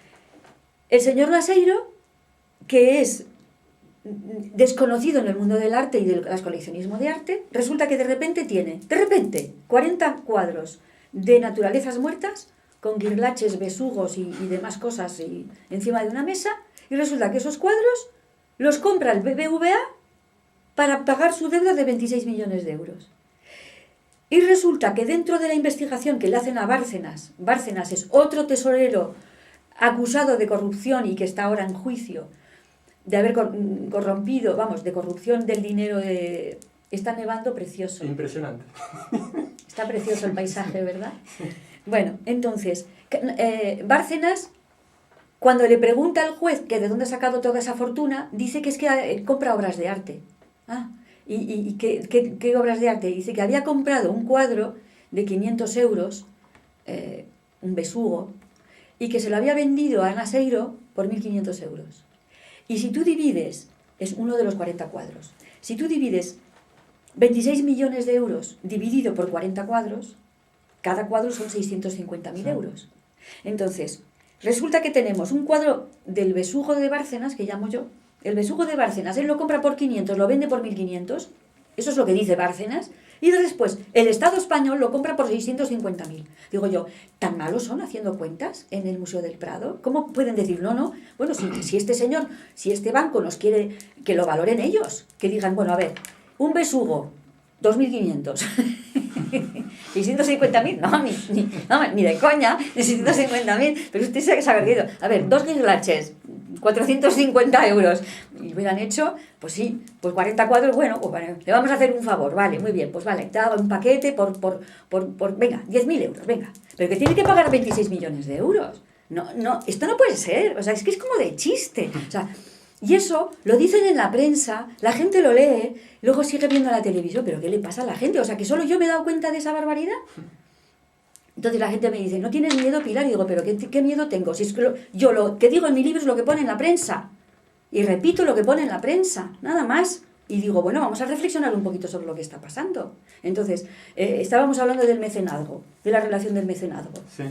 Speaker 2: el señor Naseiro, que es desconocido en el mundo del arte y del coleccionismo de arte, resulta que de repente tiene, 40 cuadros de naturalezas muertas, con guirlaches, besugos y demás cosas encima de una mesa, y resulta que esos cuadros los compra el BBVA para pagar su deuda de 26 millones de euros. Y resulta que dentro de la investigación que le hacen a Bárcenas, Bárcenas es otro tesorero acusado de corrupción y que está ahora en juicio, de haber corrompido, de corrupción del dinero de... Está nevando precioso.
Speaker 1: Impresionante.
Speaker 2: Está precioso el paisaje, ¿verdad? Bueno, entonces, Bárcenas, cuando le pregunta al juez que de dónde ha sacado toda esa fortuna, dice que es que compra obras de arte. ¿Y qué obras de arte? Dice que había comprado un cuadro de 500 euros, un besugo, y que se lo había vendido a Naseiro por 1.500 euros. Y si tú divides, es uno de los 40 cuadros, si tú divides 26 millones de euros dividido por 40 cuadros, cada cuadro son 650.000 euros. Entonces, resulta que tenemos un cuadro del besugo de Bárcenas, que llamo yo, el besugo de Bárcenas, él lo compra por 500, lo vende por 1.500, eso es lo que dice Bárcenas, y después el Estado español lo compra por 650.000. Digo yo, ¿tan malos son haciendo cuentas en el Museo del Prado? ¿Cómo pueden decir, no? Bueno, si este señor, si este banco nos quiere que lo valoren ellos, que digan, bueno, a ver, un besugo, 2.500. 650.000, ni de coña, ni 650.000, pero usted se ha perdido. A ver, 2 guirlaches, 450 euros. Y hubieran hecho, pues sí, pues 40 cuadros, bueno, pues vale, le vamos a hacer un favor, vale, muy bien, pues vale, te hago un paquete por venga, 10.000 euros, venga. Pero que tiene que pagar 26 millones de euros. No, esto no puede ser, o sea, es que es como de chiste. O sea, y eso lo dicen en la prensa, la gente lo lee, luego sigue viendo la televisión, pero ¿qué le pasa a la gente? O sea, que solo yo me he dado cuenta de esa barbaridad. Entonces la gente me dice, ¿no tienes miedo, Pilar? Y digo, ¿pero qué miedo tengo? Si es que yo lo que digo en mi libro es lo que pone en la prensa. Y repito lo que pone en la prensa, nada más. Y digo, bueno, vamos a reflexionar un poquito sobre lo que está pasando. Entonces, estábamos hablando del mecenazgo, de la relación del mecenazgo.
Speaker 1: Sí.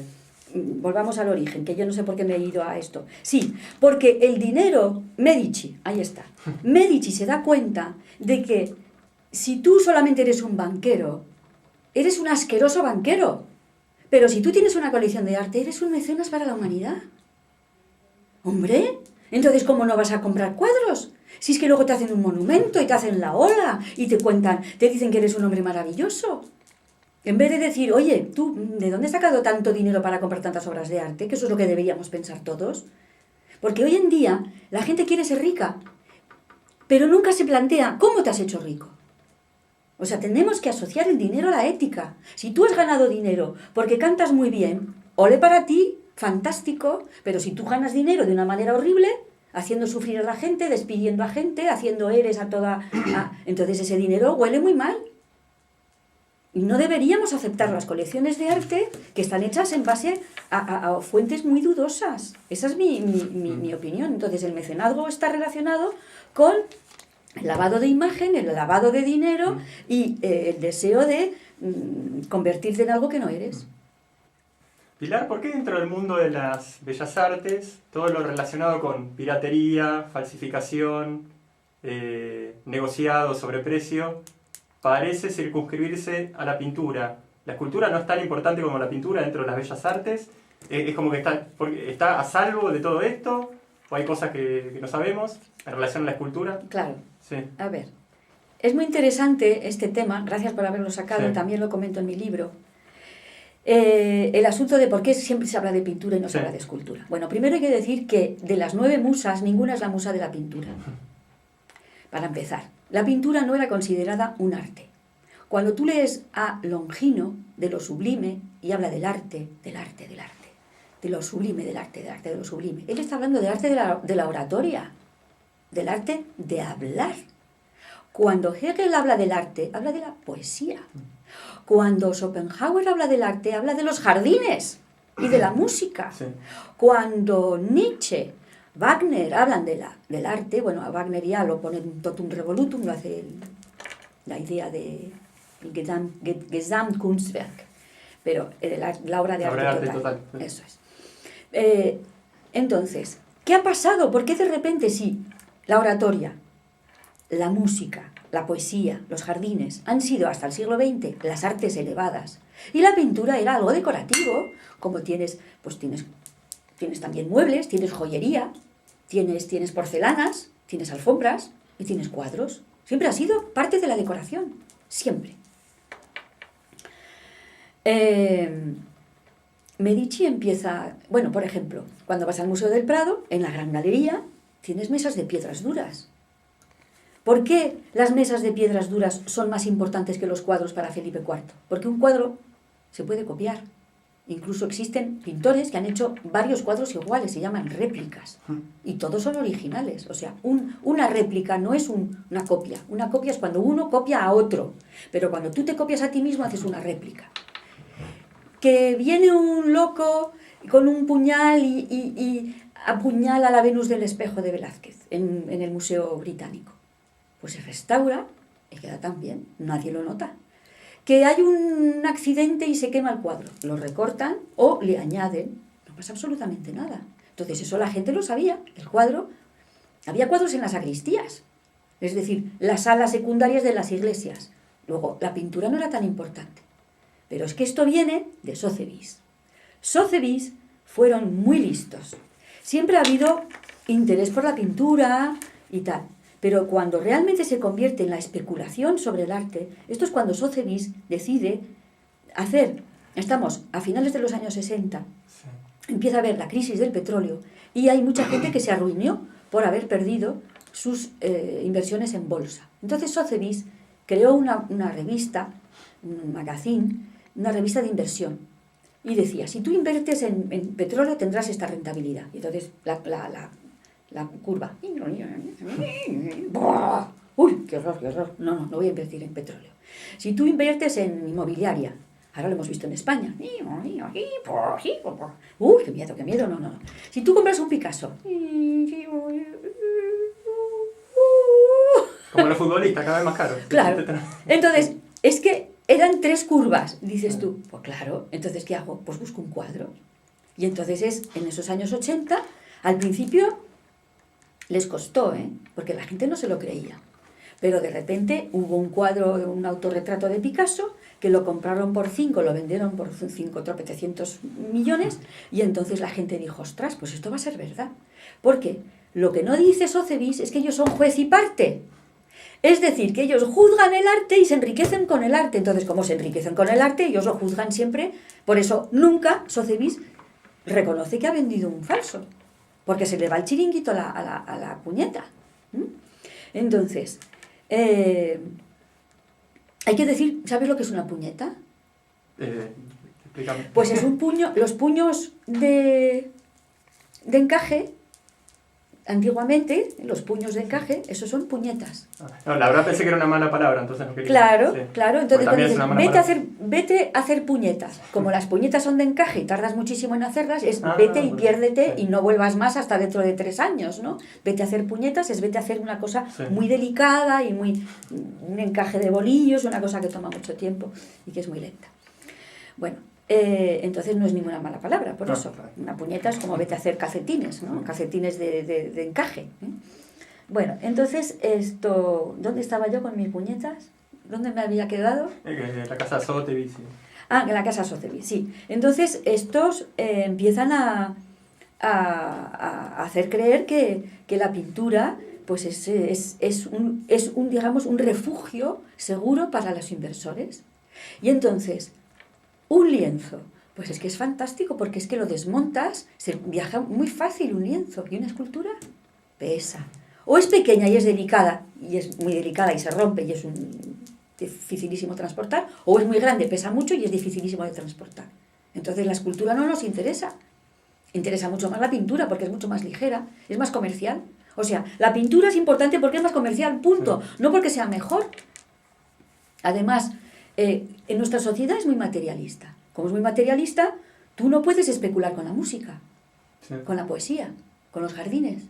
Speaker 2: Volvamos al origen, que yo no sé por qué me he ido a esto. Sí, porque el dinero, Medici, ahí está. Medici se da cuenta de que si tú solamente eres un banquero, eres un asqueroso banquero. Pero si tú tienes una colección de arte, eres un mecenas para la humanidad. Hombre, entonces ¿cómo no vas a comprar cuadros? Si es que luego te hacen un monumento y te hacen la ola y te dicen que eres un hombre maravilloso. En vez de decir, oye, tú, ¿de dónde has sacado tanto dinero para comprar tantas obras de arte? Que eso es lo que deberíamos pensar todos. Porque hoy en día la gente quiere ser rica, pero nunca se plantea cómo te has hecho rico. O sea, tenemos que asociar el dinero a la ética. Si tú has ganado dinero porque cantas muy bien, ole para ti, fantástico, pero si tú ganas dinero de una manera horrible, haciendo sufrir a la gente, despidiendo a gente, haciendo eres a toda... entonces ese dinero huele muy mal. Y no deberíamos aceptar las colecciones de arte que están hechas en base a fuentes muy dudosas. Esa es mi opinión. Entonces el mecenazgo está relacionado con el lavado de imagen, el lavado de dinero y el deseo de convertirte en algo que no eres.
Speaker 1: Pilar, ¿por qué dentro del mundo de las bellas artes todo lo relacionado con piratería, falsificación, negociado, sobreprecio, parece circunscribirse a la pintura? ¿La escultura no es tan importante como la pintura dentro de las bellas artes? ¿Es como que está a salvo de todo esto? ¿O hay cosas que no sabemos en relación a la escultura?
Speaker 2: Claro.
Speaker 1: Sí.
Speaker 2: A ver, es muy interesante este tema, gracias por haberlo sacado,
Speaker 1: Sí.
Speaker 2: también lo comento en mi libro. El asunto de por qué siempre se habla de pintura y no se habla de escultura. Bueno, primero hay que decir que de las 9 musas, ninguna es la musa de la pintura. Para empezar, la pintura no era considerada un arte. Cuando tú lees a Longino, de lo sublime, y habla del arte, de lo sublime del arte de lo sublime. Él está hablando del arte de la oratoria, del arte de hablar. Cuando Hegel habla del arte, habla de la poesía. Cuando Schopenhauer habla del arte, habla de los jardines y de la música.
Speaker 1: Sí.
Speaker 2: Cuando Nietzsche, Wagner hablan del arte, bueno, a Wagner ya lo pone en totum revolutum, lo hace la idea de Gesamtkunstwerk, pero la obra de arte total. Sí. Eso es. Entonces, ¿qué ha pasado? ¿Por qué de repente sí, la oratoria, la música, la poesía, los jardines han sido hasta el siglo XX las artes elevadas? Y la pintura era algo decorativo, como tienes también muebles, tienes joyería, tienes porcelanas, tienes alfombras y tienes cuadros. Siempre ha sido parte de la decoración, siempre. Medici empieza, bueno, por ejemplo, cuando vas al Museo del Prado, en la Gran Galería, tienes mesas de piedras duras. ¿Por qué las mesas de piedras duras son más importantes que los cuadros para Felipe IV? Porque un cuadro se puede copiar. Incluso existen pintores que han hecho varios cuadros iguales, se llaman réplicas. Y todos son originales. O sea, una réplica no es una copia. Una copia es cuando uno copia a otro. Pero cuando tú te copias a ti mismo, haces una réplica. Que viene un loco con un puñal y apuñala a la Venus del Espejo de Velázquez en el Museo Británico. Pues se restaura y queda tan bien, nadie lo nota. Que hay un accidente y se quema el cuadro, lo recortan o le añaden, no pasa absolutamente nada. Entonces eso la gente lo sabía, el cuadro, había cuadros en las sacristías, es decir, las salas secundarias de las iglesias. Luego, la pintura no era tan importante. Pero es que esto viene de Sotheby's. Sotheby's fueron muy listos. Siempre ha habido interés por la pintura y tal. Pero cuando realmente se convierte en la especulación sobre el arte, esto es cuando Sotheby's decide hacer, estamos a finales de los años 60, empieza a haber la crisis del petróleo y hay mucha gente que se arruinó por haber perdido sus inversiones en bolsa. Entonces Sotheby's creó una revista, un magazine, una revista de inversión. Y decía, si tú inviertes en petróleo tendrás esta rentabilidad. Y entonces la curva. ¡Uy, qué horror, qué horror! No voy a invertir en petróleo. Si tú inviertes en inmobiliaria, ahora lo hemos visto en España. ¡Uy, qué miedo! No. Si tú compras un Picasso.
Speaker 1: Como los futbolistas, cada vez más caros.
Speaker 2: Claro. Entonces, es que eran 3 curvas, dices tú. Pues claro, entonces ¿qué hago? Pues busco un cuadro. Y entonces en esos años 80, al principio les costó, porque la gente no se lo creía. Pero de repente hubo un cuadro, un autorretrato de Picasso, que lo compraron por 5, lo vendieron por 5.700 millones, y entonces la gente dijo, ostras, pues esto va a ser verdad. Porque lo que no dice Sotheby's es que ellos son juez y parte. Es decir, que ellos juzgan el arte y se enriquecen con el arte. Entonces, como se enriquecen con el arte, ellos lo juzgan siempre. Por eso, nunca Sotheby's reconoce que ha vendido un falso. Porque se le va el chiringuito a la puñeta. Entonces, hay que decir, ¿sabes lo que es una puñeta?
Speaker 1: Explícame.
Speaker 2: Pues es un puño, los puños de encaje. Antiguamente, los puños de encaje, esos son puñetas.
Speaker 1: No, la verdad pensé que era una mala palabra, entonces no quería.
Speaker 2: Claro,
Speaker 1: sí.
Speaker 2: claro. Entonces
Speaker 1: Pues
Speaker 2: cuando dices, vete a hacer puñetas. Como las puñetas son de encaje y tardas muchísimo en hacerlas, es vete y piérdete y no vuelvas más hasta dentro de 3 años, ¿no? Vete a hacer puñetas, es vete a hacer una cosa muy delicada y un encaje de bolillos, una cosa que toma mucho tiempo y que es muy lenta. Bueno, entonces no es ninguna mala palabra, por eso. Una puñeta es como vete a hacer calcetines, ¿no? Calcetines de encaje. Bueno, entonces esto, ¿dónde estaba yo con mis puñetas? ¿Dónde me había quedado?
Speaker 1: En la casa Sotheby's. Sí.
Speaker 2: En la casa Sotheby's, sí. Entonces estos empiezan a hacer creer que la pintura pues es un refugio seguro para los inversores. Y entonces un lienzo, pues es que es fantástico porque es que lo desmontas, se viaja muy fácil un lienzo. Y una escultura pesa. O es pequeña y es delicada, y es muy delicada y se rompe y es dificilísimo transportar, o es muy grande, pesa mucho y es dificilísimo de transportar. Entonces la escultura no nos interesa. interesa mucho más la pintura porque es mucho más ligera, es más comercial. O sea, la pintura es importante porque es más comercial, punto. No porque sea mejor. Además, en nuestra sociedad es muy materialista. Como es muy materialista, tú no puedes especular con la música, con la poesía, con los jardines.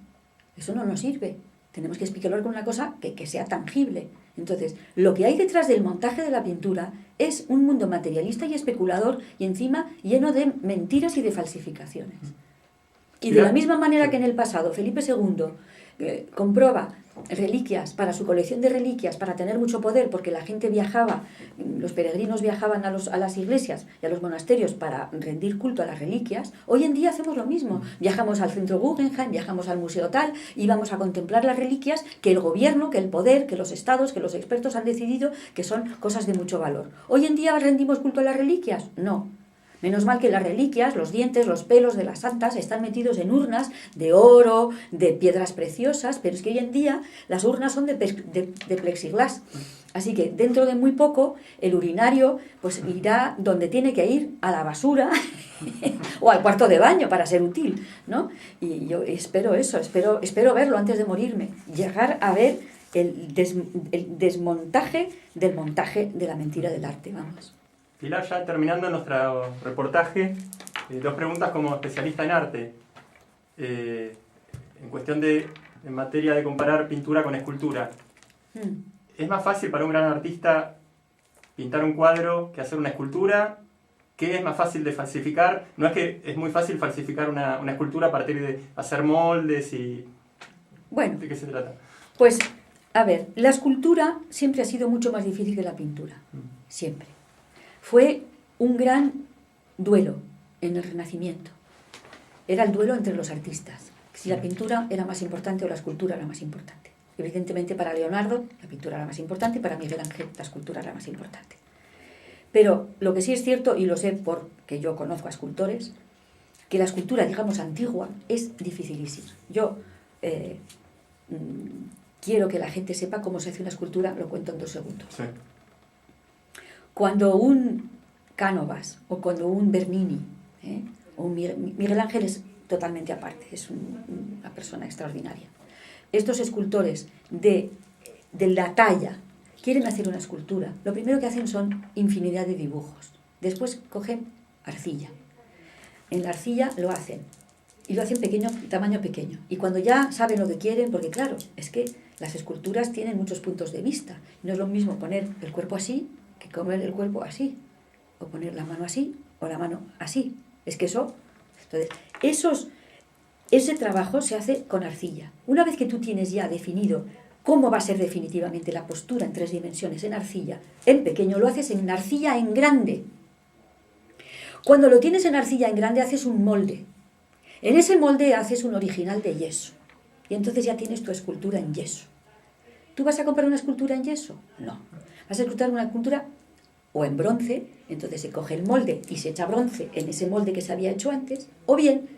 Speaker 2: Eso no nos sirve. Tenemos que especular con una cosa que sea tangible. Entonces, lo que hay detrás del montaje de la pintura es un mundo materialista y especulador y encima lleno de mentiras y de falsificaciones. Y de la misma manera que en el pasado Felipe II comprueba reliquias para su colección de reliquias, para tener mucho poder, porque la gente viajaba, los peregrinos viajaban a las iglesias y a los monasterios para rendir culto a las reliquias, hoy en día hacemos lo mismo. Viajamos al centro Guggenheim, viajamos al museo tal y vamos a contemplar las reliquias que el gobierno, que el poder, que los estados, que los expertos han decidido que son cosas de mucho valor. ¿Hoy en día rendimos culto a las reliquias? No. Menos mal que las reliquias, los dientes, los pelos de las santas están metidos en urnas de oro, de piedras preciosas, pero es que hoy en día las urnas son de plexiglás. Así que dentro de muy poco el urinario pues irá donde tiene que ir, a la basura o al cuarto de baño para ser útil, ¿no? Y yo espero eso, espero verlo antes de morirme, llegar a ver el desmontaje del montaje de la mentira del arte, vamos.
Speaker 1: Pilar, ya terminando nuestro reportaje, 2 preguntas como especialista en arte. En cuestión en materia de comparar pintura con escultura. ¿Es más fácil para un gran artista pintar un cuadro que hacer una escultura? ¿Qué es más fácil de falsificar? No es que es muy fácil falsificar una escultura a partir de hacer moldes y...
Speaker 2: Bueno,
Speaker 1: ¿de qué se trata?
Speaker 2: Pues, a ver, la escultura siempre ha sido mucho más difícil que la pintura. Siempre. Fue un gran duelo en el Renacimiento. Era el duelo entre los artistas. Si la pintura era más importante o la escultura era más importante. Evidentemente para Leonardo la pintura era más importante y para Miguel Ángel la escultura era más importante. Pero lo que sí es cierto, y lo sé porque yo conozco a escultores, que la escultura, digamos, antigua es dificilísima. Yo quiero que la gente sepa cómo se hace una escultura, lo cuento en 2 segundos. Sí. Cuando un Cánovas o cuando un Bernini, o un Miguel Ángel es totalmente aparte, es una persona extraordinaria. Estos escultores de la talla quieren hacer una escultura. Lo primero que hacen son infinidad de dibujos. Después cogen arcilla. En la arcilla lo hacen. Y lo hacen tamaño pequeño. Y cuando ya saben lo que quieren, porque claro, es que las esculturas tienen muchos puntos de vista. No es lo mismo poner el cuerpo así que poner el cuerpo así, o poner la mano así, o la mano así. Es que eso... Entonces, ese trabajo se hace con arcilla. Una vez que tú tienes ya definido cómo va a ser definitivamente la postura en 3 dimensiones en arcilla, en pequeño lo haces en arcilla en grande. Cuando lo tienes en arcilla en grande haces un molde. En ese molde haces un original de yeso. Y entonces ya tienes tu escultura en yeso. ¿Tú vas a comprar una escultura en yeso? No. Vas a escultar una escultura o en bronce, entonces se coge el molde y se echa bronce en ese molde que se había hecho antes, o bien,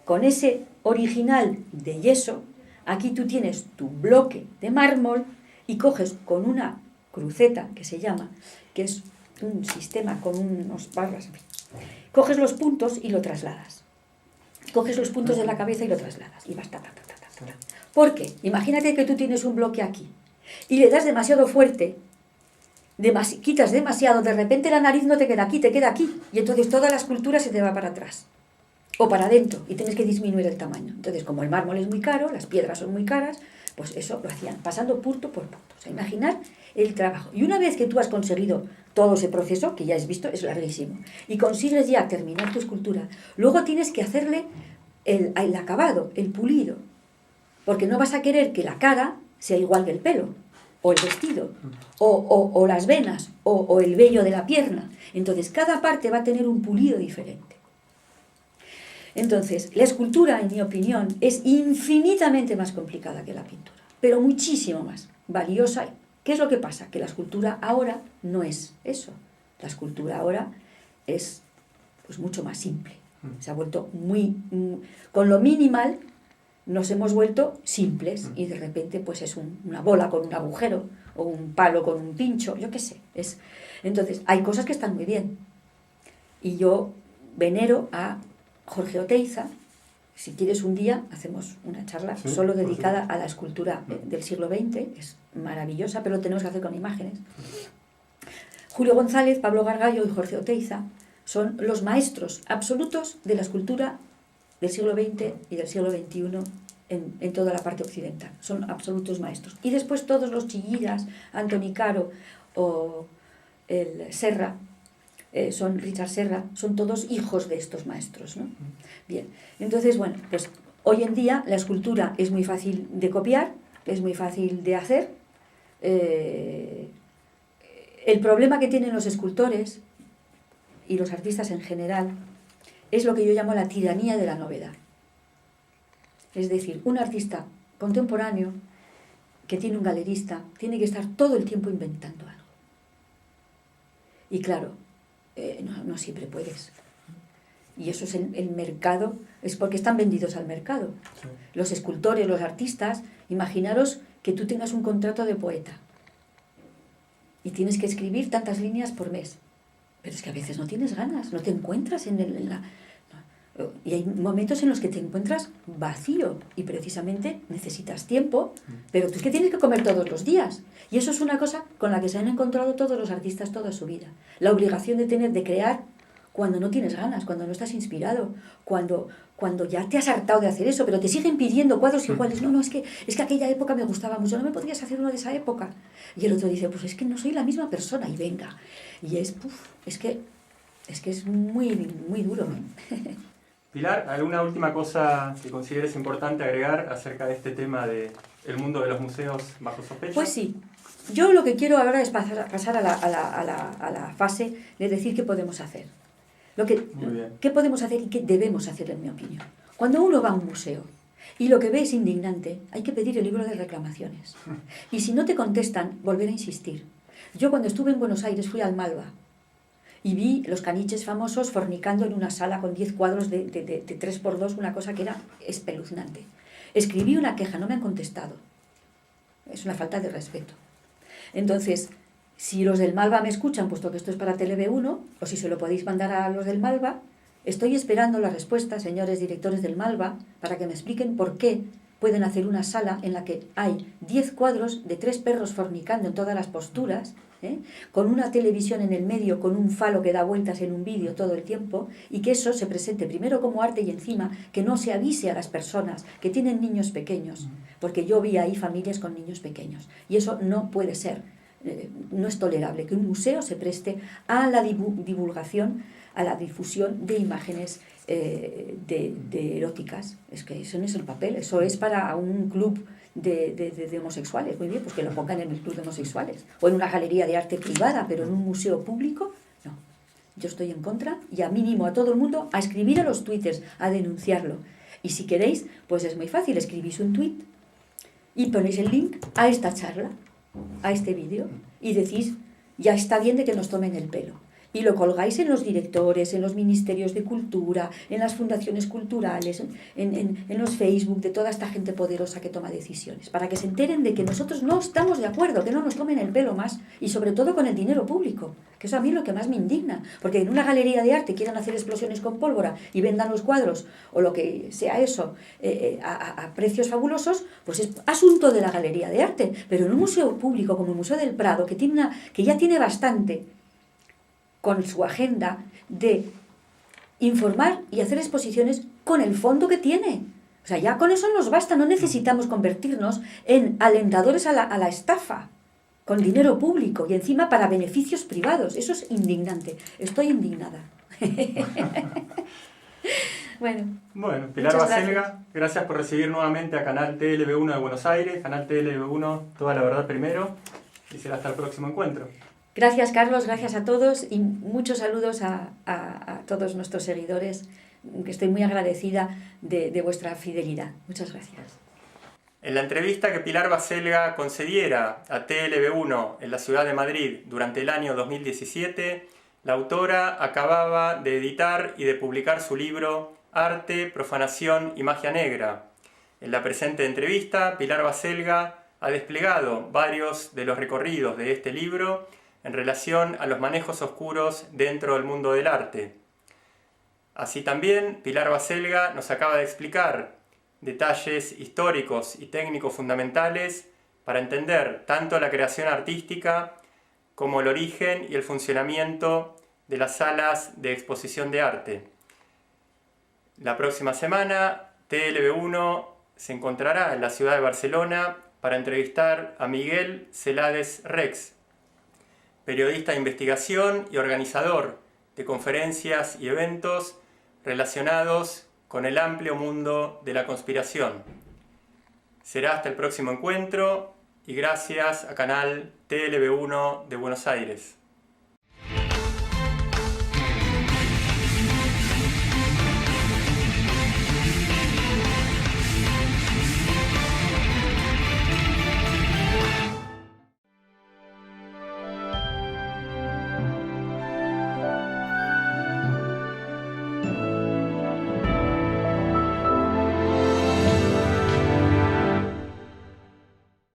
Speaker 2: con ese original de yeso, aquí tú tienes tu bloque de mármol y coges con una cruceta, que se llama, que es un sistema con unos barras, en fin. Coges los puntos y lo trasladas. Coges los puntos de la cabeza y lo trasladas. Y vas ta. ¿Por qué? Imagínate que tú tienes un bloque aquí y le das demasiado fuerte, quitas demasiado, de repente la nariz no te queda aquí, te queda aquí, y entonces toda la escultura se te va para atrás o para adentro y tienes que disminuir el tamaño. Entonces, como el mármol es muy caro, las piedras son muy caras, pues eso lo hacían pasando punto por punto. O sea, imaginar el trabajo. Y una vez que tú has conseguido todo ese proceso, que ya has visto, es larguísimo, y consigues ya terminar tu escultura, luego tienes que hacerle el acabado, el pulido, porque no vas a querer que la cara sea igual que el pelo, o el vestido, o las venas, o el vello de la pierna. Entonces, cada parte va a tener un pulido diferente. Entonces, la escultura, en mi opinión, es infinitamente más complicada que la pintura, pero muchísimo más valiosa. ¿Qué es lo que pasa? Que la escultura ahora no es eso. La escultura ahora es pues mucho más simple. Se ha vuelto con lo minimal nos hemos vuelto simples y de repente pues es una bola con un agujero o un palo con un pincho, yo qué sé. Entonces, hay cosas que están muy bien. Y yo venero a Jorge Oteiza, Si quieres un día, hacemos una charla
Speaker 1: Sí,
Speaker 2: solo
Speaker 1: por
Speaker 2: dedicada
Speaker 1: supuesto.
Speaker 2: a la escultura del siglo XX, es maravillosa, pero lo tenemos que hacer con imágenes. Julio González, Pablo Gargallo y Jorge Oteiza son los maestros absolutos de la escultura del siglo XX y del siglo XXI en toda la parte occidental. Son absolutos maestros. Y después todos los Chillillas, Antoni Caro o el Serra, son Richard Serra, son todos hijos de estos maestros, ¿no? Bien, entonces, bueno, pues hoy en día la escultura es muy fácil de copiar, es muy fácil de hacer. El problema que tienen los escultores y los artistas en general es lo que yo llamo la tiranía de la novedad. Es decir, un artista contemporáneo que tiene un galerista tiene que estar todo el tiempo inventando algo. Y claro, no siempre puedes. Y eso es el mercado, es porque están vendidos al mercado.
Speaker 1: Sí.
Speaker 2: Los escultores, los artistas, imaginaros que tú tengas un contrato de poeta y tienes que escribir tantas líneas por mes. Pero es que a veces no tienes ganas, no te encuentras y hay momentos en los que te encuentras vacío y precisamente necesitas tiempo, pero tú es que tienes que comer todos los días. Y eso es una cosa con la que se han encontrado todos los artistas toda su vida. La obligación de crear cuando no tienes ganas, cuando no estás inspirado, cuando ya te has hartado de hacer eso, pero te siguen pidiendo cuadros iguales. No, es que aquella época me gustaba mucho, ¿no me podrías hacer uno de esa época? Y el otro dice, pues es que no soy la misma persona, y venga. Y es que es muy, muy duro.
Speaker 1: Pilar, ¿alguna última cosa que consideres importante agregar acerca de este tema de el mundo de los museos bajo sospecha?
Speaker 2: Pues sí. Yo lo que quiero ahora es pasar a la fase de decir qué podemos hacer.
Speaker 1: Muy bien.
Speaker 2: ¿Qué podemos hacer y qué debemos hacer, en mi opinión? Cuando uno va a un museo y lo que ve es indignante, hay que pedir el libro de reclamaciones. Y si no te contestan, volver a insistir. Yo cuando estuve en Buenos Aires fui al Malva y vi los caniches famosos fornicando en una sala con 10 cuadros de 3x2, una cosa que era espeluznante. Escribí una queja, no me han contestado. Es una falta de respeto. Entonces, si los del Malva me escuchan, puesto que esto es para TV1, o si se lo podéis mandar a los del Malva, estoy esperando la respuesta, señores directores del Malva, para que me expliquen por qué pueden hacer una sala en la que hay 10 cuadros de 3 perros fornicando en todas las posturas, con una televisión en el medio, con un falo que da vueltas en un vídeo todo el tiempo, y que eso se presente primero como arte y encima que no se avise a las personas que tienen niños pequeños, porque yo vi ahí familias con niños pequeños, y eso no puede ser. No es tolerable que un museo se preste a la divulgación, a la difusión de imágenes de eróticas. Es que eso no es el papel, eso es para un club de homosexuales. Muy bien, pues que lo pongan en el club de homosexuales o en una galería de arte privada, pero en un museo público, no. Yo estoy en contra y animo a todo el mundo a escribir a los twitters, a denunciarlo. Y si queréis, pues es muy fácil, escribís un tweet y ponéis el link a esta charla, a este vídeo, y decís, ya está bien de que nos tomen el pelo. Y lo colgáis en los directores, en los ministerios de cultura, en las fundaciones culturales, en los Facebook de toda esta gente poderosa que toma decisiones, para que se enteren de que nosotros no estamos de acuerdo, que no nos tomen el pelo más, y sobre todo con el dinero público, que eso a mí es lo que más me indigna, porque en una galería de arte quieran hacer explosiones con pólvora y vendan los cuadros, o lo que sea eso, a precios fabulosos, pues es asunto de la galería de arte, pero en un museo público como el Museo del Prado, que ya tiene bastante con su agenda de informar y hacer exposiciones con el fondo que tiene. O sea, ya con eso nos basta, no necesitamos convertirnos en alentadores a la estafa, con dinero público y encima para beneficios privados. Eso es indignante. Estoy indignada. Bueno,
Speaker 1: Pilar Baselga, gracias por recibir nuevamente a Canal TLV1 de Buenos Aires, Canal TLV1, Toda la Verdad Primero, y será hasta el próximo encuentro.
Speaker 2: Gracias, Carlos, gracias a todos y muchos saludos a todos nuestros seguidores, que estoy muy agradecida de vuestra fidelidad. Muchas gracias.
Speaker 1: En la entrevista que Pilar Baselga concediera a TLV1 en la ciudad de Madrid durante el año 2017, la autora acababa de editar y de publicar su libro Arte, Profanación y Magia Negra. En la presente entrevista, Pilar Baselga ha desplegado varios de los recorridos de este libro en relación a los manejos oscuros dentro del mundo del arte. Así también, Pilar Baselga nos acaba de explicar detalles históricos y técnicos fundamentales para entender tanto la creación artística como el origen y el funcionamiento de las salas de exposición de arte. La próxima semana, TLV1 se encontrará en la ciudad de Barcelona para entrevistar a Miguel Celades Rex, periodista de investigación y organizador de conferencias y eventos relacionados con el amplio mundo de la conspiración. Será hasta el próximo encuentro y gracias a Canal TLV1 de Buenos Aires.